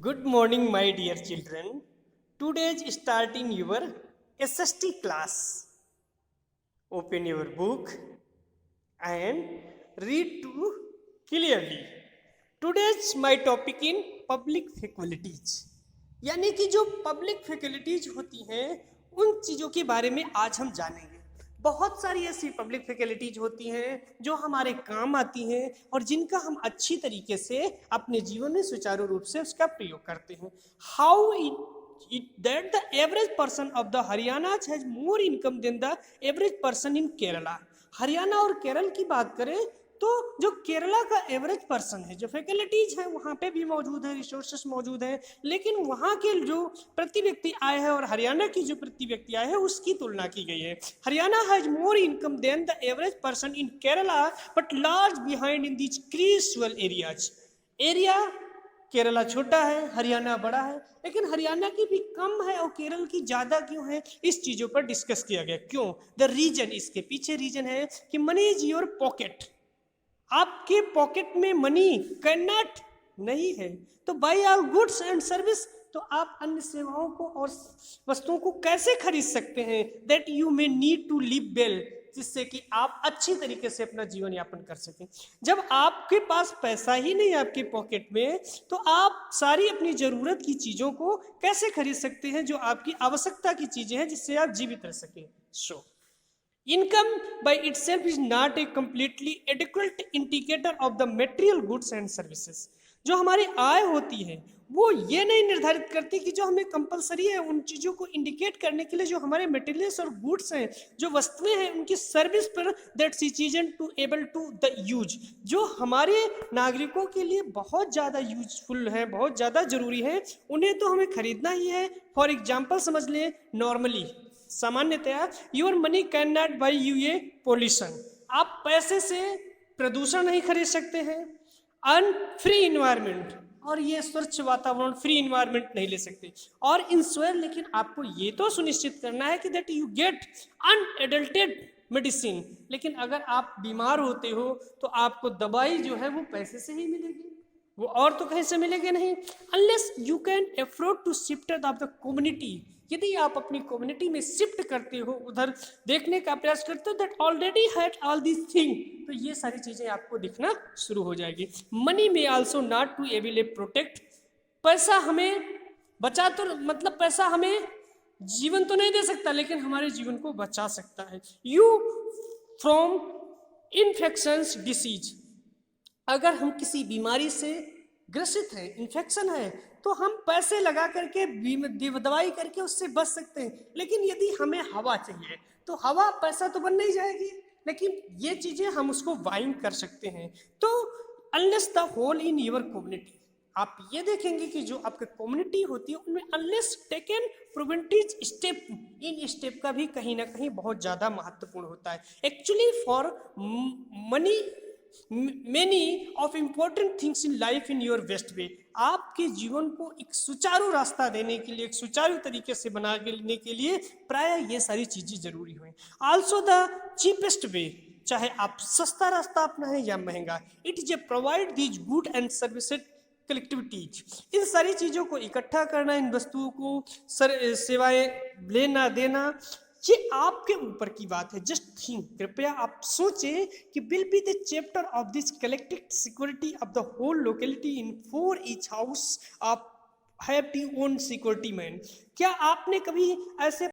Good morning, my dear children. Today is starting your SST class. Open your book and read to clearly. Today's my topic in public faculties. यानी कि जो public faculties होती हैं उन चीज़ों के बारे में आज हम जानेंगे। बहुत सारी ऐसी पब्लिक फैकल्टीज होती हैं जो हमारे काम आती हैं और जिनका हम अच्छी तरीके से अपने जीवन में सुचारू रूप से उसका प्रयोग करते हैं। How it that the average person of the Haryana has more income than the average person in Kerala. Haryana और केरल की बात करें तो जो केरला का एवरेज पर्सन है, जो फैकल्टीज है वहाँ पे भी मौजूद है, रिसोर्सेस मौजूद हैं, लेकिन वहाँ के जो प्रति व्यक्ति आय है और हरियाणा की जो प्रति व्यक्ति आय है उसकी तुलना की गई है। Haryana has more income than the average person in Kerala but large behind in these crucial areas. Area Kerala छोटा है, हरियाणा बड़ा है, लेकिन हरियाणा की भी कम है और केरल की ज्यादा क्यों है, इस चीजों पर डिस्कस किया गया। क्यों? द रीजन, इसके पीछे रीजन है कि मनी इज योर पॉकेट। आपके पॉकेट में मनी कैन नॉट नहीं है तो buy all goods and service, तो आप अन्य सेवाओं को और वस्तुओं को कैसे खरीद सकते हैं that you may need to live well, जिससे कि आप अच्छी तरीके से अपना जीवन यापन कर सकें। जब आपके पास पैसा ही नहीं है आपके पॉकेट में तो आप सारी अपनी जरूरत की चीजों को कैसे खरीद सकते हैं जो आपकी आवश्यकता की चीजें हैं जिससे आप जीवित रह सकें। सो income by itself is not a completely adequate indicator of the material goods and services. जो हमारी आय होती है वो ये नहीं निर्धारित करती कि जो हमें कंपलसरी है उन चीज़ों को इंडिकेट करने के लिए जो हमारे मटेरियल्स और गुड्स हैं, जो वस्तुएं हैं, उनकी सर्विस पर that citizen to able to the use, जो हमारे नागरिकों के लिए बहुत ज़्यादा यूजफुल है, बहुत ज़्यादा जरूरी है, उन्हें तो हमें खरीदना ही है। फॉर एग्जाम्पल समझ लें, नॉर्मली सामान्यतया your money can not by U A pollution, आप पैसे से प्रदूषण नहीं खरीद सकते हैं। अन फ्री इन्वायरमेंट, और ये स्वच्छ वातावरण, फ्री इन्वायरमेंट नहीं ले सकते। और इंश्योर, लेकिन आपको ये तो सुनिश्चित करना है कि दैट यू गेट अनएडल्टेड मेडिसिन, लेकिन अगर आप बीमार होते हो तो आपको दवाई जो है वो पैसे से ही मिलेगी, वो और तो कहीं से मिलेगी नहीं। Unless you can afford to shift of the community, यदि आप अपनी कम्युनिटी में शिफ्ट करते हो, उधर देखने का प्रयास करते हो that already had all this thing, तो ये सारी चीजें आपको दिखना शुरू हो जाएगी। मनी में also not to able a protect, पैसा हमें बचा तो मतलब पैसा हमें जीवन तो नहीं दे सकता लेकिन हमारे जीवन को बचा सकता है। यू फ्रॉम इन्फेक्शंस डिसीज, अगर हम किसी बीमारी से ग्रसित है, इन्फेक्शन है, तो हम पैसे लगा करके दवाई करके उससे बच सकते हैं। लेकिन यदि हमें हवा चाहिए तो हवा पैसा तो बन नहीं जाएगी, लेकिन ये चीजें हम उसको बाइंग कर सकते हैं। तो unless the whole in your community, आप ये देखेंगे कि जो आपकी कम्युनिटी होती है उनमें unless taken preventive step, in step का भी कहीं ना कहीं बहुत ज्यादा महत्वपूर्ण होता है। Actually for money many of important things in life in your best way, आपके जीवन को एक सुचारू रास्ता देने के लिए, एक सुचारू तरीके से बना लेने के लिए प्राय ये सारी चीजें जरूरी हुई। आल्सो द चीपेस्ट वे, चाहे आप सस्ता रास्ता अपनाएं या महंगा, it is a provide these good and services collectivities, इन सारी चीजों को इकट्ठा करना, इन वस्तुओं को सेवाएं लेना देना, ये आपके ऊपर की बात है। जस्ट थिंक, कृपया आप सोचें कि will be the chapter of this collective security of the whole locality in for each house of have to own security man. क्या आपने कभी ऐसे